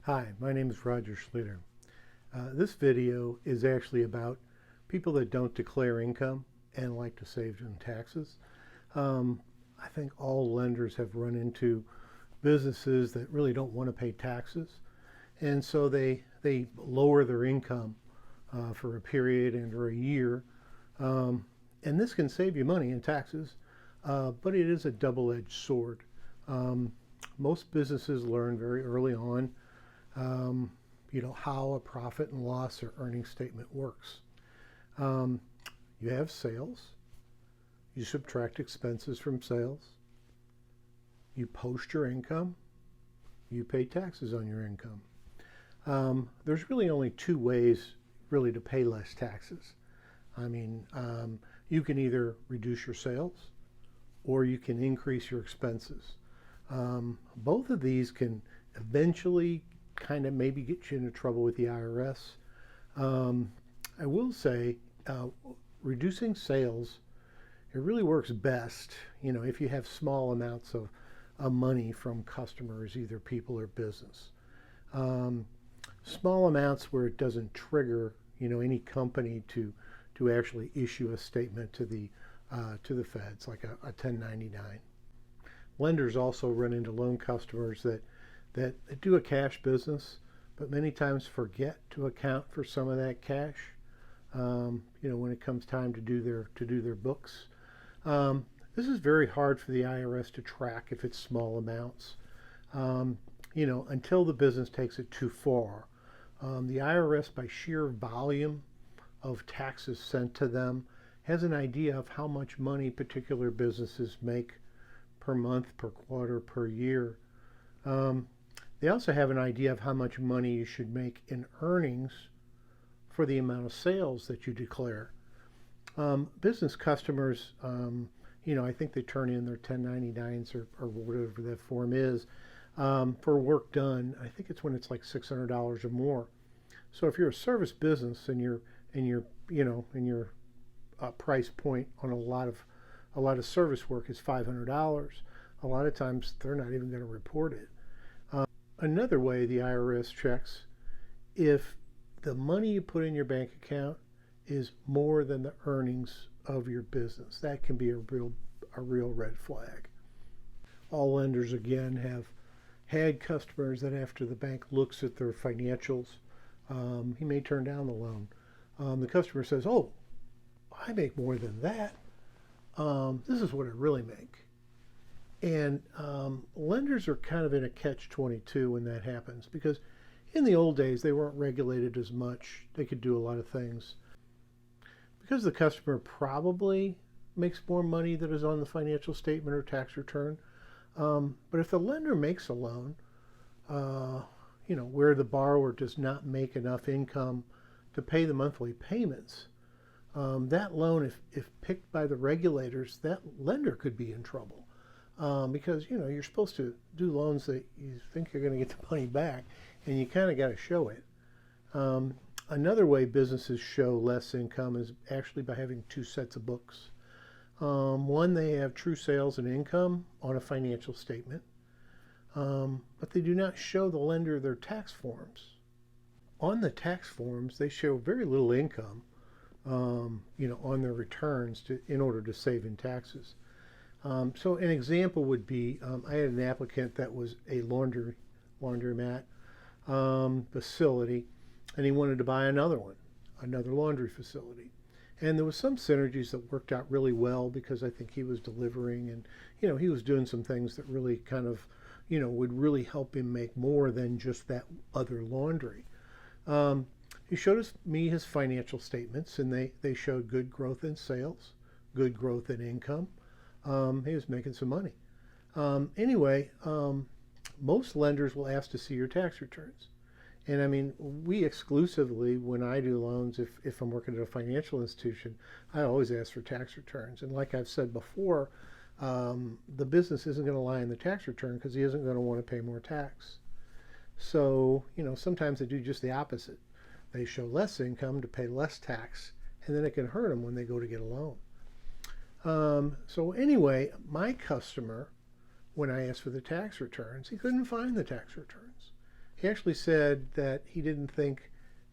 Hi, my name is Roger Schluter. This video is actually about people that don't declare income and like to save in taxes. I think all lenders have run into businesses that really don't want to pay taxes, and so they lower their income for a period and or a year. And this can save you money in taxes, but it is a double-edged sword. Most businesses learn very early on how a profit and loss or earnings statement works. You have sales, you subtract expenses from sales, you post your income, you pay taxes on your income. There's really only two ways really to pay less taxes. You can either reduce your sales or you can increase your expenses. Both of these can eventually kind of maybe get you into trouble with the IRS. I will say reducing sales, it really works best, if you have small amounts of money from customers, either people or business. Small amounts where it doesn't trigger, any company to actually issue a statement to the feds, like a 1099. Lenders also run into loan customers that do a cash business, but many times forget to account for some of that cash. When it comes time to do their books. This is very hard for the IRS to track if it's small amounts. Until the business takes it too far. The IRS, by sheer volume of taxes sent to them, has an idea of how much money particular businesses make per month, per quarter, per year. They also have an idea of how much money you should make in earnings for the amount of sales that you declare. Business customers, I think they turn in their 1099s or whatever that form is for work done. I think it's when it's like $600 or more. So if you're a service business and your price point on a lot of service work is $500, a lot of times they're not even going to report it. Another way the IRS checks if the money you put in your bank account is more than the earnings of your business. That can be a real red flag. All lenders, again, have had customers that after the bank looks at their financials, he may turn down the loan. The customer says, "Oh, I make more than that. This is what I really make." And lenders are kind of in a catch-22 when that happens, because in the old days they weren't regulated as much. They could do a lot of things. Because the customer probably makes more money than is on the financial statement or tax return. But if the lender makes a loan, where the borrower does not make enough income to pay the monthly payments, that loan, if picked by the regulators, that lender could be in trouble. Because you're supposed to do loans that you think you're going to get the money back, and you kind of got to show it. Another way businesses show less income is actually by having two sets of books. One, they have true sales and income on a financial statement, but they do not show the lender their tax forms. On the tax forms, they show very little income, on their returns in order to save in taxes. So an example would be, I had an applicant that was a laundromat facility, and he wanted to buy another laundry facility. And there was some synergies that worked out really well, because I think he was delivering and, he was doing some things that really kind of, would really help him make more than just that other laundry. He showed me his financial statements, and they showed good growth in sales, good growth in income. He was making some money. Most lenders will ask to see your tax returns. And we exclusively, when I do loans, if I'm working at a financial institution, I always ask for tax returns. And like I've said before, the business isn't going to lie in the tax return because he isn't going to want to pay more tax. So, sometimes they do just the opposite. They show less income to pay less tax, and then it can hurt them when they go to get a loan. So anyway, my customer, when I asked for the tax returns, he couldn't find the tax returns. He actually said that he didn't think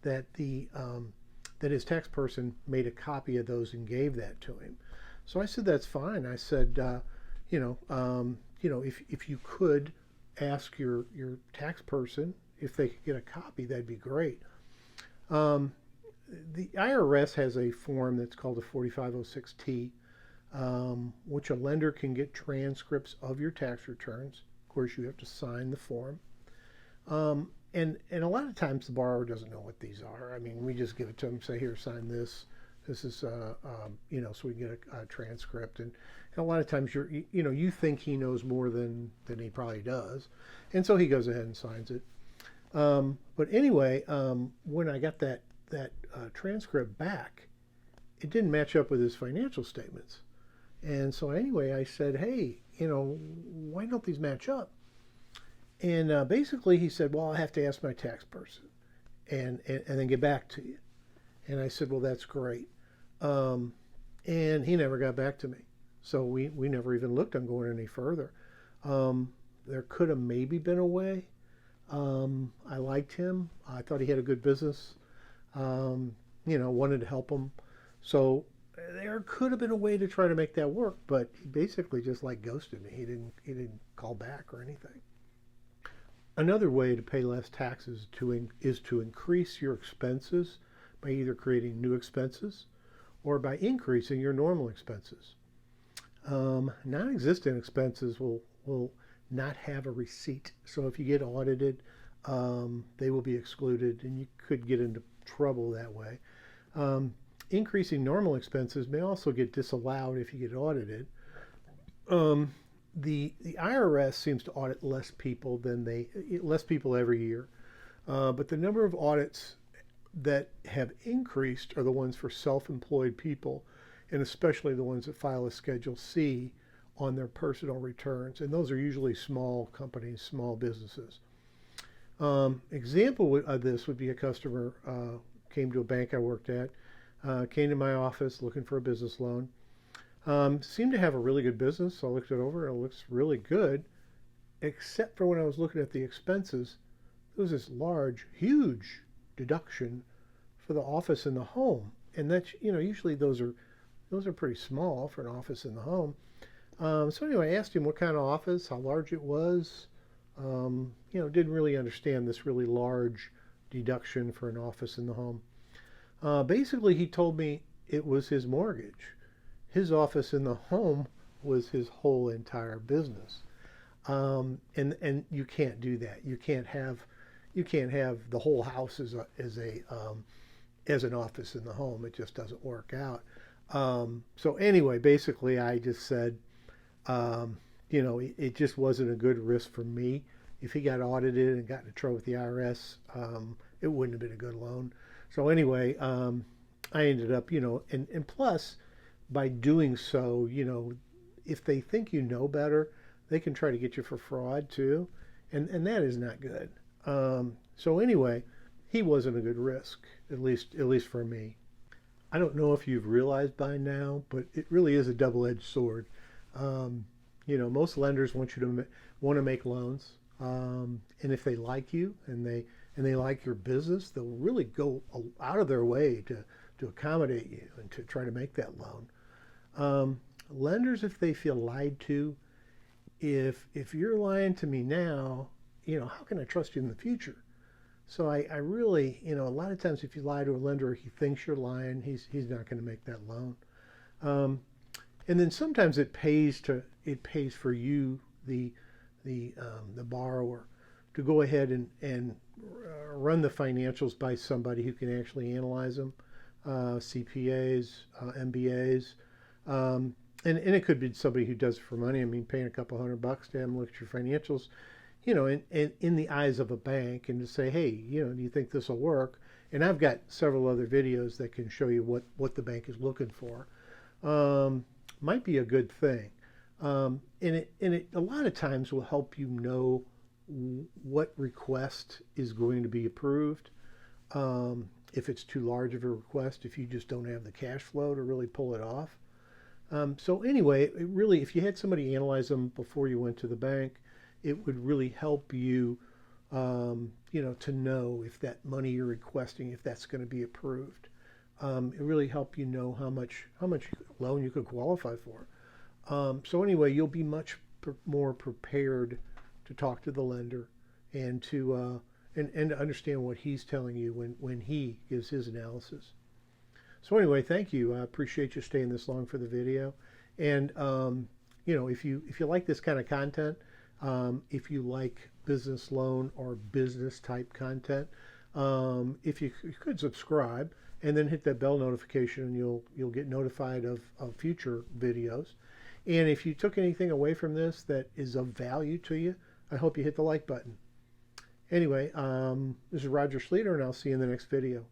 that that his tax person made a copy of those and gave that to him. So I said that's fine. I said, if you could ask your tax person if they could get a copy, that'd be great. Um, the IRS has a form that's called a 4506T, which a lender can get transcripts of your tax returns. Of course, you have to sign the form. And a lot of times the borrower doesn't know what these are. I mean, we just give it to them, say, here, sign this. This is, so we get a transcript. And a lot of times you think he knows more than he probably does. And so he goes ahead and signs it. But anyway, when I got that transcript back, it didn't match up with his financial statements. And so anyway, I said, hey, why don't these match up? And basically he said, well, I have to ask my tax person and then get back to you. And I said, well, that's great. And he never got back to me. So we never even looked on going any further. There could have maybe been a way. I liked him. I thought he had a good business. Wanted to help him. So there could have been a way to try to make that work, but he basically just ghosted me. He didn't call back or anything. Another way to pay less taxes is to increase your expenses by either creating new expenses or by increasing your normal expenses. Non-existent expenses will not have a receipt. So if you get audited, they will be excluded and you could get into trouble that way. Increasing normal expenses may also get disallowed if you get audited. The IRS seems to audit less people every year, but the number of audits that have increased are the ones for self-employed people, and especially the ones that file a Schedule C on their personal returns, and those are usually small companies, small businesses. Example of this would be a customer came to a bank I worked at, came to my office looking for a business loan. Seemed to have a really good business, so I looked it over and it looks really good, except for when I was looking at the expenses, there was this large, huge deduction for the office and the home. And that's, usually those are pretty small for an office in the home. So anyway, I asked him what kind of office, how large it was. Didn't really understand this really large deduction for an office in the home. Basically, he told me it was his mortgage. His office in the home was his whole entire business. And you can't do that. You can't have the whole house as an office in the home. It just doesn't work out. So anyway, basically, I just said, it just wasn't a good risk for me. If he got audited and got into trouble with the IRS, it wouldn't have been a good loan. So anyway, I ended up, and plus, by doing so, if they think you know better, they can try to get you for fraud too, and that is not good. So anyway, he wasn't a good risk, at least for me. I don't know if you've realized by now, but it really is a double-edged sword. Most lenders want you to make loans, and if they like you and they like your business, they'll really go out of their way to accommodate you and to try to make that loan. Lenders, if they feel lied to, if you're lying to me now, how can I trust you in the future? So I really, a lot of times if you lie to a lender, he thinks you're lying, he's not going to make that loan. And then sometimes it pays for you, the borrower, to go ahead and run the financials by somebody who can actually analyze them, CPAs, MBAs. And it could be somebody who does it for money. I mean, paying a couple $100 to have them look at your financials, in the eyes of a bank, and to say, hey, do you think this will work? And I've got several other videos that can show you what the bank is looking for. Might be a good thing. And it a lot of times will help you know what request is going to be approved. If it's too large of a request, if you just don't have the cash flow to really pull it off. So anyway, it really, if you had somebody analyze them before you went to the bank, it would really help you you know, to know if that money you're requesting, if that's going to be approved. It really help you know how much loan you could qualify for. So anyway, you'll be much more prepared to talk to the lender and to to understand what he's telling you when he gives his analysis. So anyway, thank you. I appreciate you staying this long for the video. And you know, if you like this kind of content, if you like business loan or business type content, if you could subscribe and then hit that bell notification, and you'll get notified of future videos. And if you took anything away from this that is of value to you, I hope you hit the like button. Anyway, this is Roger Schleter, and I'll see you in the next video.